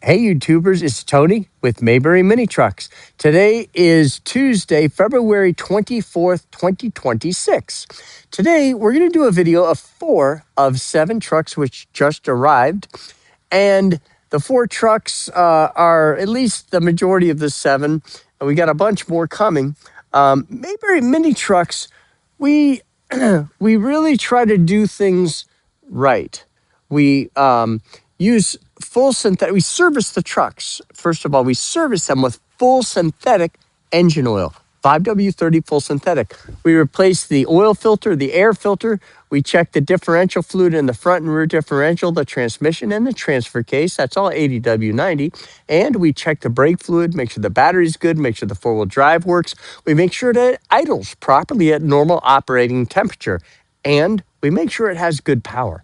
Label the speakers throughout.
Speaker 1: Hey YouTubers, it's Tony with Mayberry Mini Trucks. Today is Tuesday, February 24th, 2026. Today we're going to do a video of 4 of 7 trucks which just arrived. And the 4 trucks are at least the majority of the 7. And we got a bunch more coming. Mayberry Mini Trucks, we, we really try to do things right. We use full synthetic. We service the trucks. First of all, we service them with full synthetic engine oil, 5W30 full synthetic. We replace the oil filter, the air filter. We check the differential fluid in the front and rear differential, the transmission, and the transfer case. That's all 80W90. And we check the brake fluid, make sure the battery's good, make sure the four-wheel drive works. We make sure that it idles properly at normal operating temperature. And we make sure it has good power.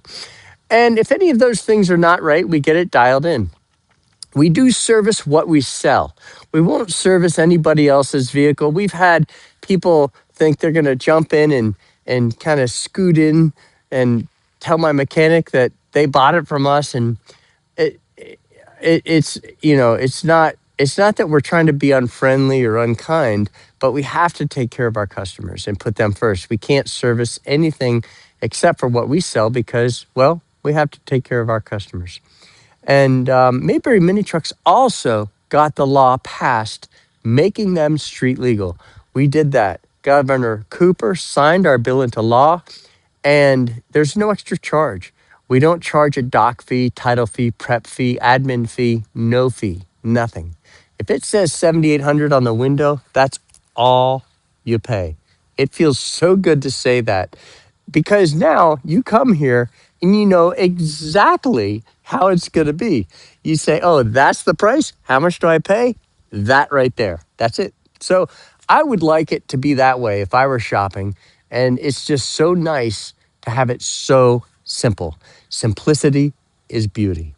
Speaker 1: And if any of those things are not right, we get it dialed in. We do service what we sell. We won't service anybody else's vehicle. We've had people think they're going to jump in and kind of scoot in and tell my mechanic that they bought it from us. And it's not that we're trying to be unfriendly or unkind, but we have to take care of our customers and put them first. We can't service anything except for what we sell because, well, we have to take care of our customers. And Mayberry Mini Trucks also got the law passed, making them street legal. We did that. Governor Cooper signed our bill into law, and there's no extra charge. We don't charge a dock fee, title fee, prep fee, admin fee, no fee, nothing. If it says $7,800 on the window, that's all you pay. It feels so good to say that because now you come here and you know exactly how it's going to be. You say, oh, that's the price? How much do I pay? That right there. That's it. So I would like it to be that way if I were shopping. And it's just so nice to have it so simple. Simplicity is beauty.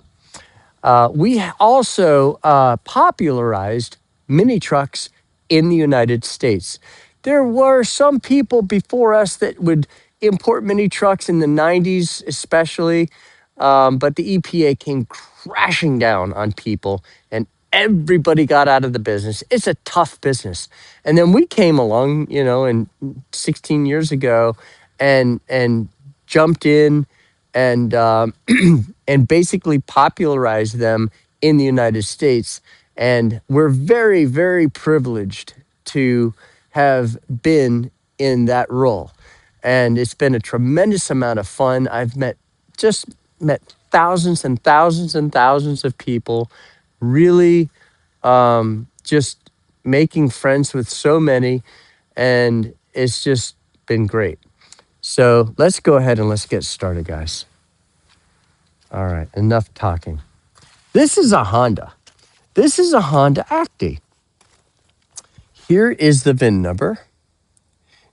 Speaker 1: We also popularized mini trucks in the United States. There were some people before us that would import mini trucks in the 90s, especially, but the EPA came crashing down on people and everybody got out of the business. It's a tough business. And then we came along, in 16 years ago and jumped in and and basically popularized them in the United States. And we're very, very privileged to have been in that role. And it's been a tremendous amount of fun. I've met thousands and thousands and thousands of people, really just making friends with so many. And it's just been great. So let's go ahead and let's get started, guys. All right, enough talking. This is a Honda. This is a Honda Acty. Here is the VIN number.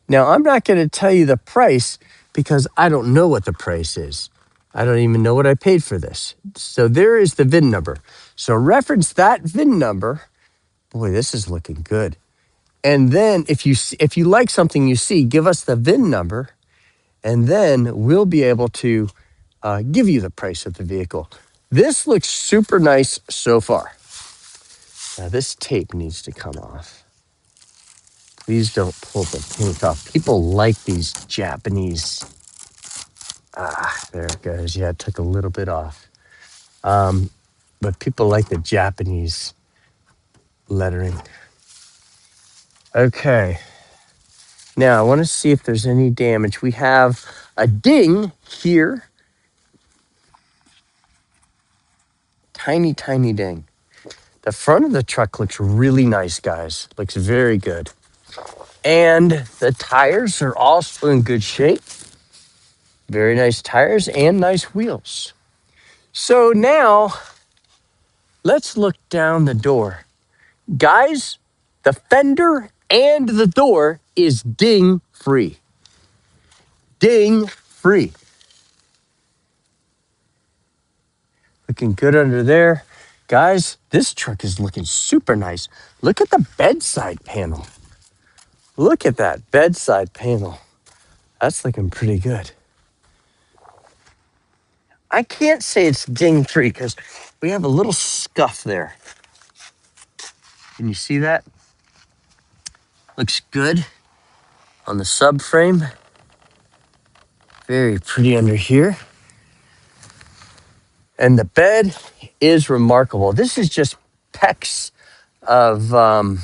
Speaker 1: Now, I'm not going to tell you the price because I don't know what the price is. I don't even know what I paid for this. So there is the VIN number. So reference that VIN number. Boy, this is looking good. And then if you like something you see, give us the VIN number, and then we'll be able to give you the price of the vehicle. This looks super nice so far. Now this tape needs to come off. Please don't pull the paint off. People like these Japanese. There it goes. Yeah, it took a little bit off. But people like the Japanese lettering. Okay. Now I want to see if there's any damage. We have a ding here. Tiny, tiny ding. The front of the truck looks really nice, guys. Looks very good. And the tires are also in good shape. Very nice tires and nice wheels. So now, let's look down the door. Guys, the fender and the door is ding free. Ding free. Looking good under there. Guys, this truck is looking super nice. Look at the bedside panel. Look at that bedside panel. That's looking pretty good. I can't say it's ding free because we have a little scuff there. Can you see that? Looks good on the subframe. Very pretty under here. And the bed is remarkable. This is just pecks of, my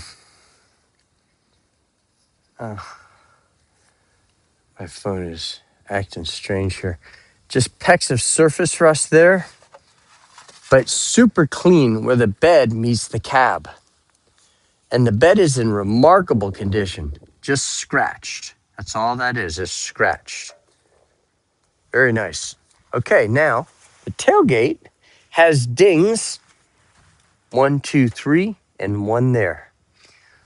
Speaker 1: phone is acting strange here. Just pecks of surface rust there, but super clean where the bed meets the cab. And the bed is in remarkable condition, just scratched. That's all that is scratched. Very nice. Okay, now the tailgate has dings, 1, 2, 3, and 1 there.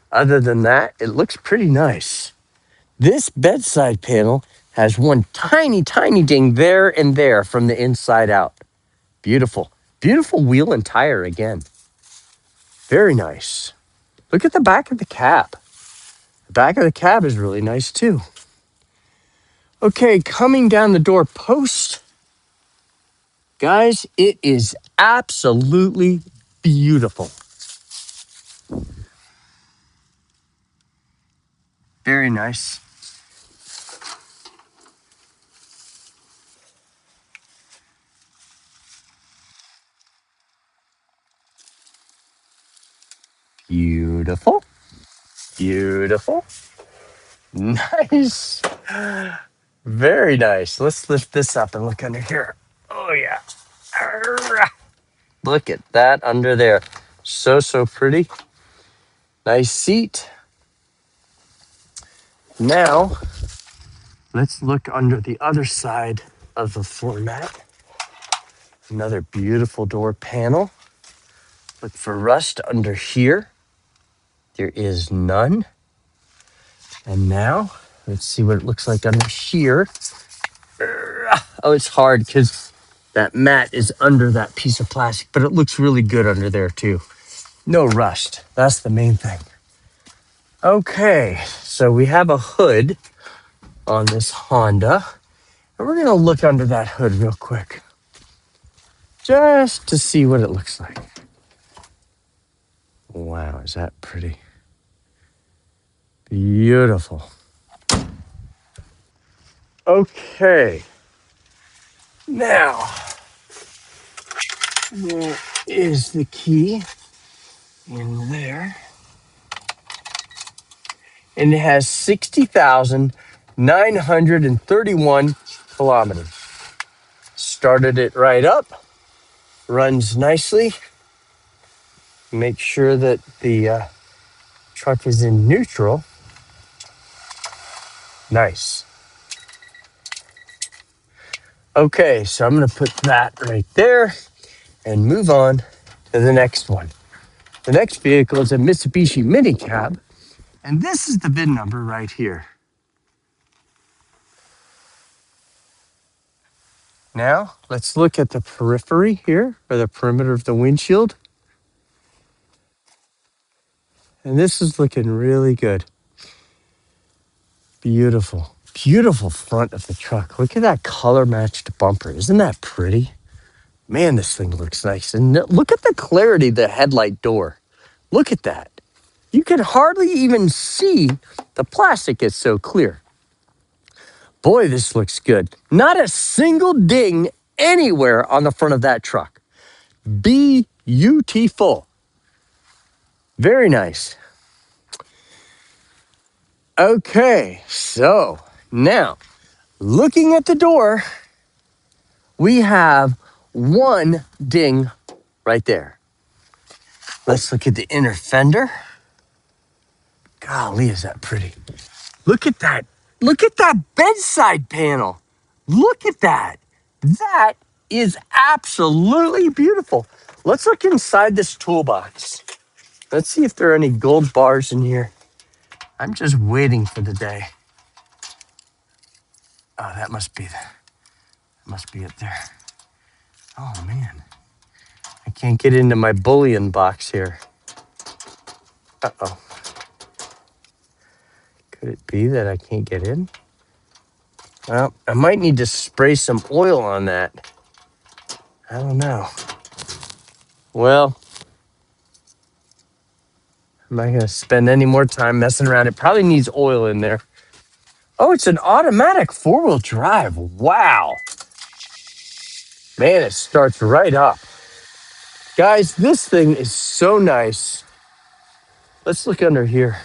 Speaker 1: Other than that, it looks pretty nice. This bedside panel has 1 tiny, tiny ding there and there from the inside out. Beautiful. Beautiful wheel and tire again. Very nice. Look at the back of the cab. The back of the cab is really nice too. Okay, coming down the door post. Guys, it is absolutely beautiful. Very nice. Beautiful. Beautiful. Nice. Very nice. Let's lift this up and look under here. Oh, yeah. Look at that under there. So, so pretty. Nice seat. Now, let's look under the other side of the floor mat. Another beautiful door panel. Look for rust under here. There is none. And now, let's see what it looks like under here. Oh, it's hard because that mat is under that piece of plastic, but it looks really good under there too. No rust. That's the main thing. Okay, so we have a hood on this Honda. And we're going to look under that hood real quick, just to see what it looks like. Wow, is that pretty? Beautiful. Okay. Now, there is the key in there. And it has 60,931 kilometers. Started it right up. Runs nicely. Make sure that the truck is in neutral. Nice. Okay, so I'm going to put that right there and move on to the next one. The next vehicle is a Mitsubishi Minicab, and this is the VIN number right here. Now, let's look at the periphery here, or the perimeter of the windshield. And this is looking really good. Beautiful. Beautiful front of the truck. Look at that color-matched bumper. Isn't that pretty? Man, this thing looks nice. And look at the clarity of the headlight door. Look at that. You can hardly even see the plastic. It's so clear. Boy, this looks good. Not a single ding anywhere on the front of that truck. Beautiful. Very nice. Okay, so now looking at the door, we have 1 ding right there. Let's look at the inner fender. Golly, is that pretty? Look at that. Look at that bedside panel. Look at that. That is absolutely beautiful. Let's look inside this toolbox. Let's see if there are any gold bars in here. I'm just waiting for the day. Oh, that must be it there. Oh man, I can't get into my bullion box here. Uh-oh. Could it be that I can't get in? Well, I might need to spray some oil on that. I don't know. Well, I'm not going to spend any more time messing around. It probably needs oil in there. Oh, it's an automatic 4-wheel drive. Wow. Man, it starts right up. Guys, this thing is so nice. Let's look under here.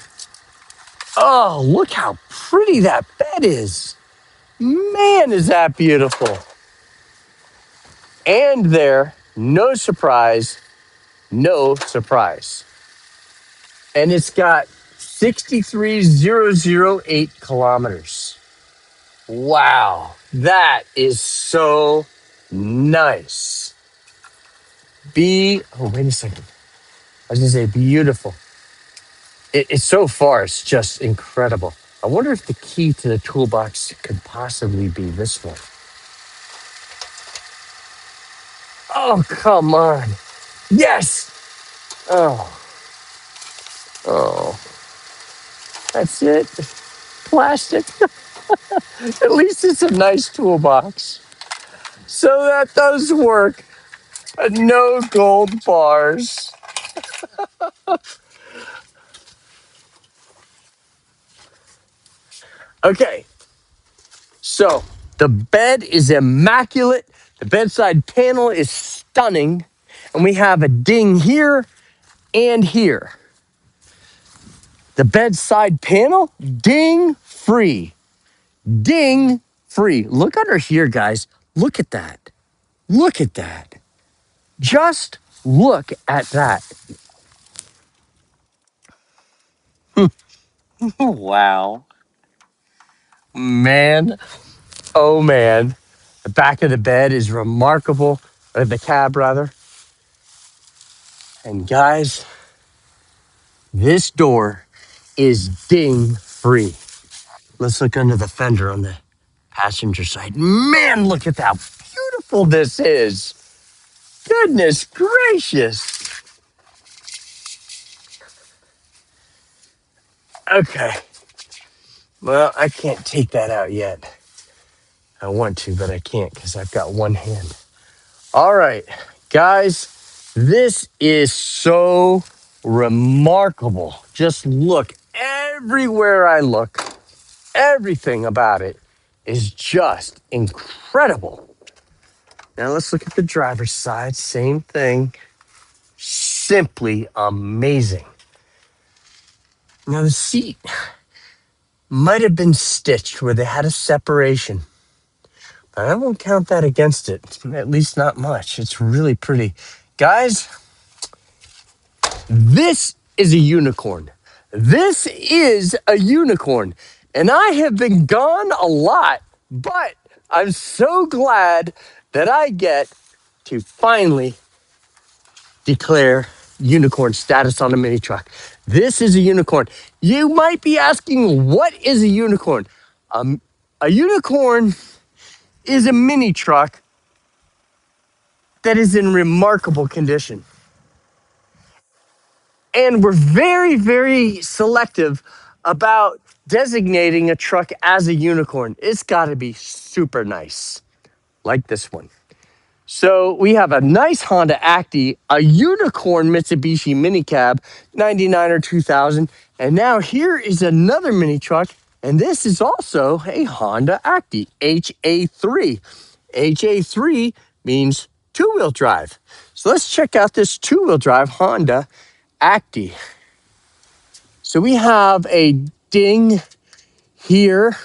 Speaker 1: Oh, look how pretty that bed is. Man, is that beautiful. And there, no surprise, no surprise. And it's got 63,008 kilometers. Wow, that is so nice. Oh, wait a second. I was going to say beautiful. It's so far, it's just incredible. I wonder if the key to the toolbox could possibly be this one. Oh, come on. Yes. Oh, that's it. Plastic. At least it's a nice toolbox. So that does work. No gold bars. Okay. So the bed is immaculate. The bedside panel is stunning. And we have a ding here and here. The bedside panel, ding free. Ding free. Look under here, guys. Look at that. Look at that. Just look at that. Wow. Man, oh man. The back of the bed is remarkable, or the cab rather. And guys, this door is ding free. Let's look under the fender on the passenger side. Man, look at how beautiful this is. Goodness gracious. Okay. Well, I can't take that out yet. I want to, but I can't because I've got one hand. All right, guys, this is so remarkable. Just look everywhere I look. Everything about it is just incredible. Now let's look at the driver's side. Same thing. Simply amazing. Now the seat might have been stitched where they had a separation. But I won't count that against it, at least not much. It's really pretty. Guys, this is a unicorn. This is a unicorn. And I have been gone a lot, but I'm so glad that I get to finally declare unicorn status on a mini truck. This is a unicorn. You might be asking, what is a unicorn? A unicorn is a mini truck that is in remarkable condition. And we're very, very selective about designating a truck as a unicorn. It's got to be super nice, like this one. So we have a nice Honda Acty, a unicorn Mitsubishi Minicab, 99 or 2000. And now here is another mini truck, and this is also a Honda Acty, HA3. HA3 means two-wheel drive. So let's check out this two-wheel drive Honda Acty. So we have a ding here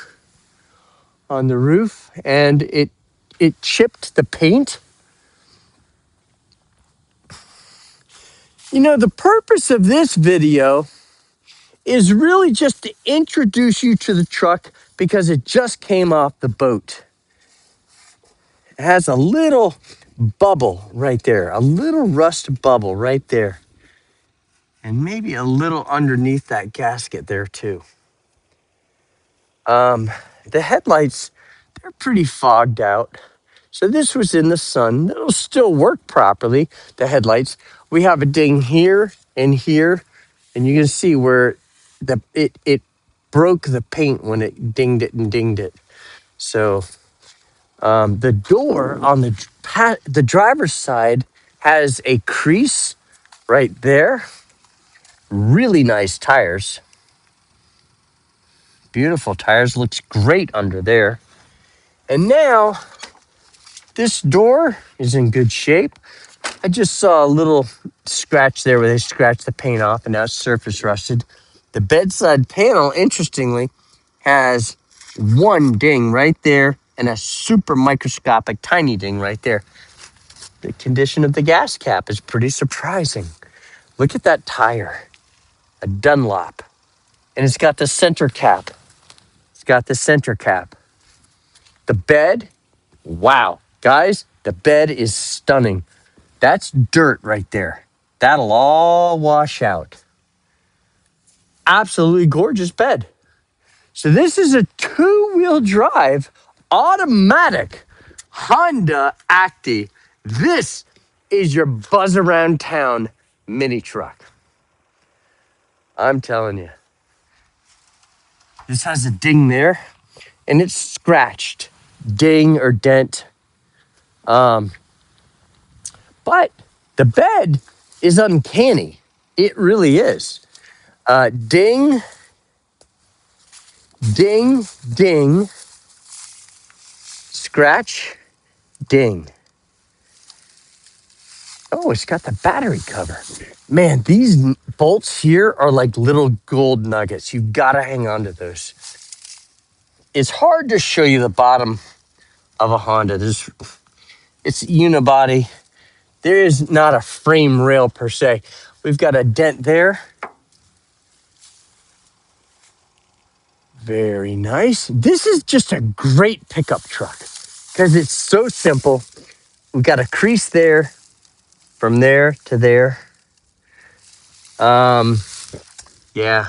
Speaker 1: on the roof, and it chipped the paint. You know, the purpose of this video is really just to introduce you to the truck because it just came off the boat. It has a little bubble right there, a little rust bubble right there, and maybe a little underneath that gasket there too. The headlights, they're pretty fogged out. So this was in the sun. It'll still work properly, the headlights. We have a ding here and here, and you can see where it broke the paint when it dinged it and dinged it. So the door on the driver's side has a crease right there. Really nice tires. Beautiful tires. Looks great under there. And now this door is in good shape. I just saw a little scratch there where they scratched the paint off and now it's surface rusted. The bedside panel, interestingly, has one ding right there and a super microscopic tiny ding right there. The condition of the gas cap is pretty surprising. Look at that tire, a Dunlop, and it's got the center cap. It's got the center cap. The bed, wow. Guys, the bed is stunning. That's dirt right there. That'll all wash out. Absolutely gorgeous bed. So this is a two-wheel drive automatic Honda Acty. This is your buzz around town mini truck. I'm telling you. This has a ding there and it's scratched. Ding or dent. But the bed is uncanny. It really is. Ding, ding, ding, scratch, ding. Oh, it's got the battery cover. Man, these bolts here are like little gold nuggets. You've got to hang on to those. It's hard to show you the bottom of a Honda. It's unibody. There is not a frame rail per se. We've got a dent there. Very nice. This is just a great pickup truck because it's so simple. We've got a crease there, from there to there. Yeah,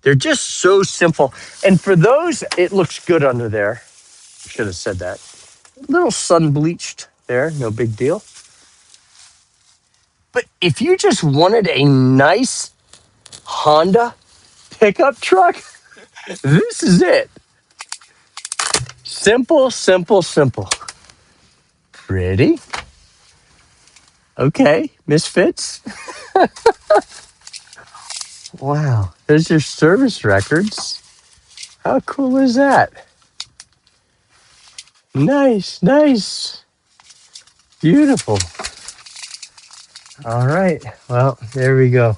Speaker 1: they're just so simple. And for those, it looks good under there. Should have said that. A little sun bleached there, no big deal. But if you just wanted a nice Honda pickup truck, this is it. Simple, simple, simple. Pretty. Okay, misfits. Wow, there's your service records. How cool is that? Nice, nice. Beautiful. All right, well, there we go.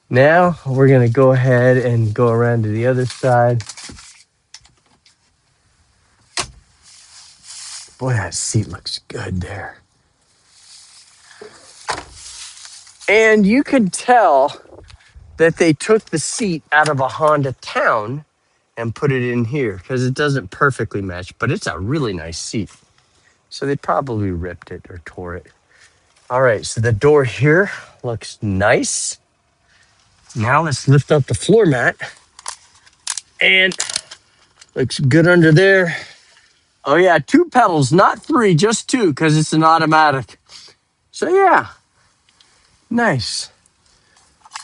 Speaker 1: Now we're going to go ahead and go around to the other side. Boy, that seat looks good there. And you could tell that they took the seat out of a Honda Town and put it in here because it doesn't perfectly match, but it's a really nice seat. So they probably ripped it or tore it. All right, so the door here looks nice. Now let's lift up the floor mat. And looks good under there. Oh yeah, 2 pedals, not 3, just 2, because it's an automatic. So yeah, nice.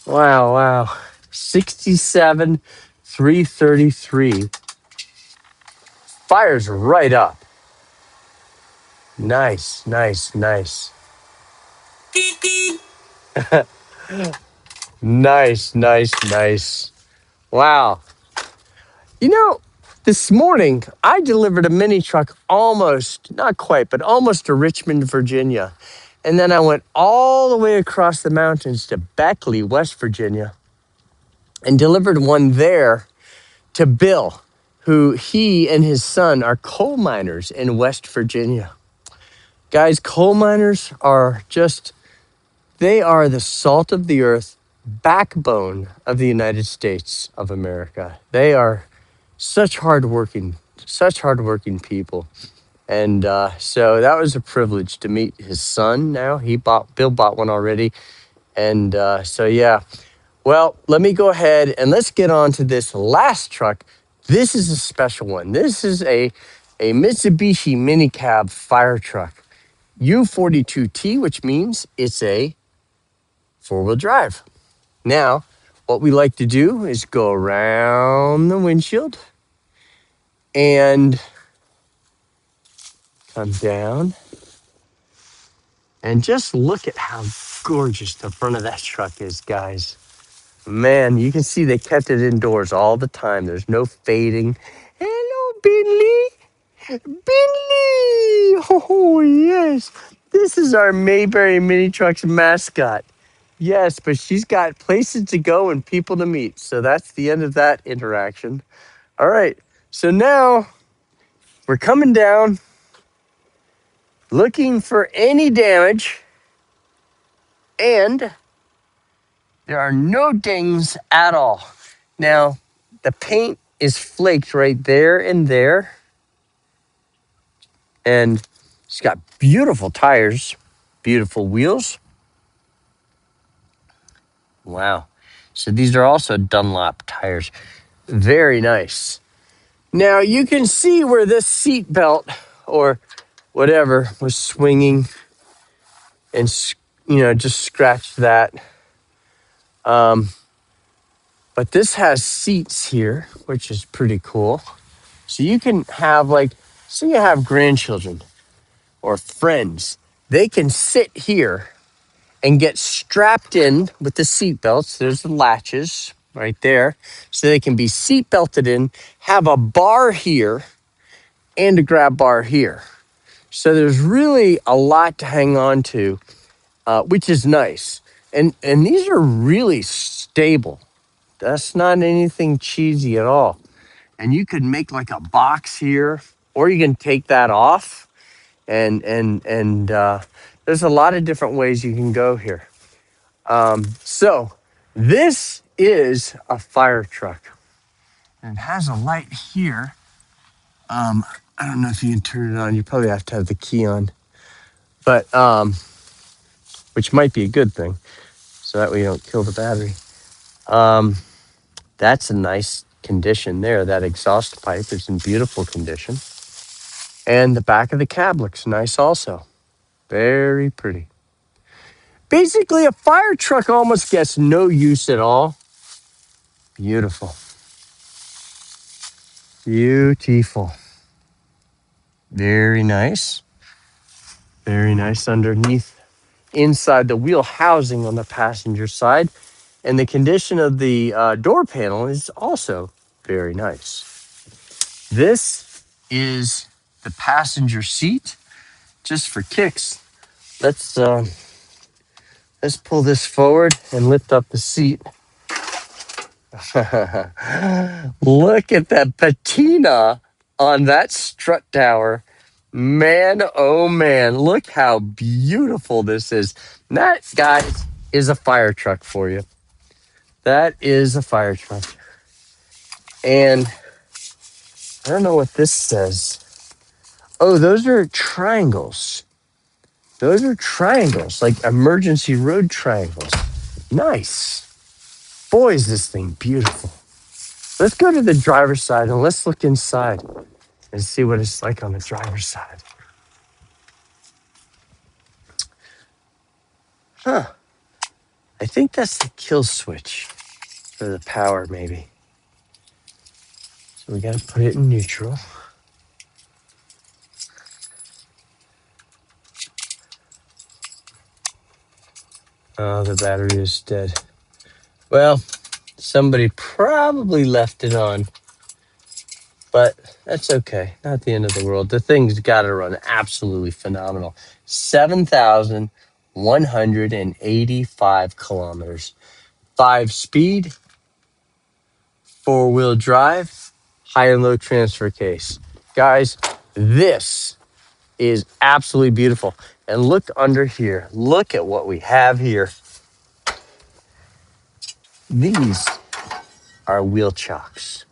Speaker 1: Wow, wow. 67, 333. Fires right up. Nice, nice, nice. Nice, nice, nice. Wow. You know, this morning I delivered a mini truck almost, not quite, but almost to Richmond, Virginia. And then I went all the way across the mountains to Beckley, West Virginia, and delivered one there to Bill, who he and his son are coal miners in West Virginia. Guys, coal miners are just, they are the salt of the earth, backbone of the United States of America. They are such hardworking people. And so that was a privilege to meet his son now. Bill bought one already. And so, yeah. Well, let me go ahead and let's get on to this last truck. This is a special one. This is a Mitsubishi Minicab fire truck. U42T, which means it's a 4-wheel drive. Now, what we like to do is go around the windshield and come down and just look at how gorgeous the front of that truck is, guys. Man, you can see they kept it indoors all the time. There's no fading. Hello, Binley. Binley! Oh, yes. This is our Mayberry Mini Trucks mascot. Yes, but she's got places to go and people to meet. So that's the end of that interaction. All right. So now we're coming down looking for any damage, and there are no dings at all. Now, the paint is flaked right there and there, and it's got beautiful tires, beautiful wheels. Wow. So these are also Dunlop tires. Very nice. Now, you can see where this seat belt or whatever was swinging and, just scratched that. But this has seats here, which is pretty cool. So you can have say you have grandchildren or friends, they can sit here and get strapped in with the seat belts. There's the latches right there. So they can be seat belted in, have a bar here and a grab bar here. So there's really a lot to hang on to, which is nice. And these are really stable. That's not anything cheesy at all. And you could make like a box here, or you can take that off. And there's a lot of different ways you can go here. So this is a fire truck. And it has a light here. I don't know if you can turn it on. You probably have to have the key on, but which might be a good thing, so that way you don't kill the battery. That's a nice condition there. That exhaust pipe is in beautiful condition. And the back of the cab looks nice also. Very pretty. Basically, a fire truck almost gets no use at all. Beautiful. Beautiful. Very nice. Very nice underneath, inside the wheel housing on the passenger side. And the condition of the door panel is also very nice. This is the passenger seat. Just for kicks, let's pull this forward and lift up the seat. Look at that patina on that strut tower. Man, oh man, look how beautiful this is. And that, guys, is a fire truck for you. That is a fire truck. And I don't know what this says. Oh, those are triangles. Those are triangles, like emergency road triangles. Nice. Boy, is this thing beautiful. Let's go to the driver's side and let's look inside and see what it's like on the driver's side. Huh. I think that's the kill switch for the power, maybe. So we got to put it in neutral. Oh, the battery is dead. Well, somebody probably left it on, but that's okay. Not the end of the world. The thing's got to run absolutely phenomenal. 7,185 kilometers. 5-speed, 4-wheel drive, high and low transfer case. Guys, this is absolutely beautiful. And look under here. Look at what we have here. These are wheel chocks.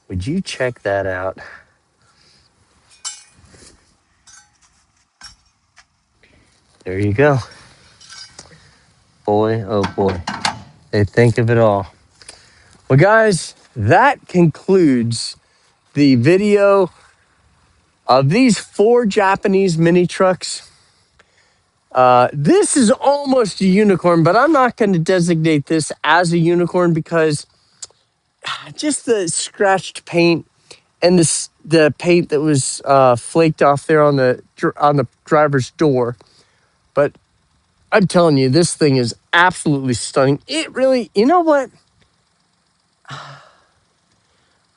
Speaker 1: Would you check that out? There you go. Boy, oh boy. They think of it all. Well, guys, that concludes the video of these 4 Japanese mini trucks. This is almost a unicorn, but I'm not going to designate this as a unicorn because just the scratched paint and the paint that was flaked off there on the driver's door. But I'm telling you, this thing is absolutely stunning. It really, you know what?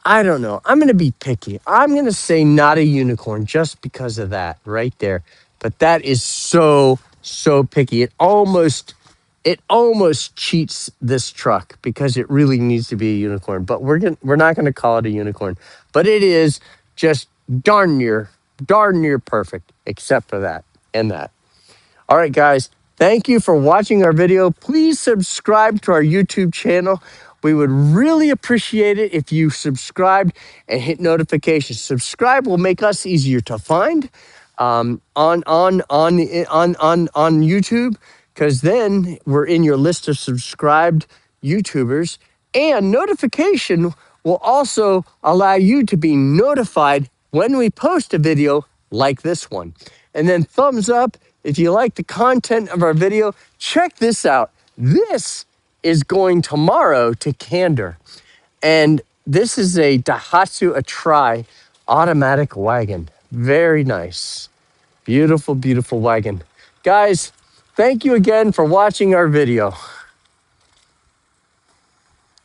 Speaker 1: I don't know. I'm going to be picky. I'm going to say not a unicorn just because of that right there. But that is so, so picky. It almost cheats this truck because it really needs to be a unicorn. But we're not going to call it a unicorn. But it is just darn near perfect, except for that and that. All right, guys, thank you for watching our video. Please subscribe to our YouTube channel. We would really appreciate it if you subscribed and hit notifications. Subscribe will make us easier to find on YouTube, because then we're in your list of subscribed YouTubers, and notification will also allow you to be notified when we post a video like this one. And then thumbs up if you like the content of our video. Check this out. This is going tomorrow to Candor. And this is a Daihatsu Atrai automatic wagon. Very nice. Beautiful, beautiful wagon. Guys, thank you again for watching our video.